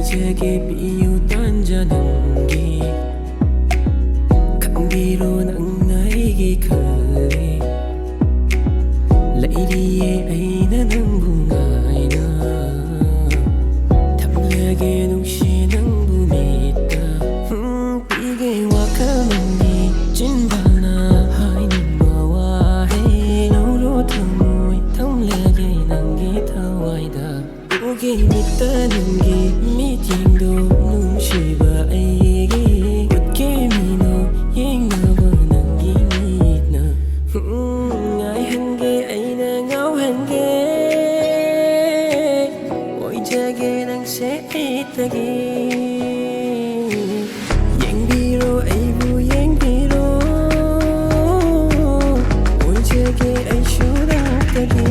제게 Peeyu tanja nangi 감기로 낭 나에게 갈래 Lady aina nang bungay na 담력에 눈시 nang bumita Bigay wakamani 진바나 하이는 마와해 노로 타모y 담력에 nangi tawaida Ugi mita는 게 미팅도 눈시바 아이게 웃게 미노 예나바 nangi nit나 Ai 한게 아이나 ngao 한게 ôi jage nang sẽ itagi yang biro ai bu yang biro ôi jage ai shurang tagi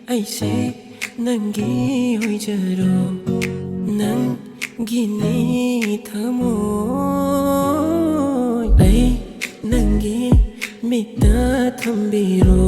ai sẽ nangi ôi jaro nangini thamoy ai nangi mita thambiro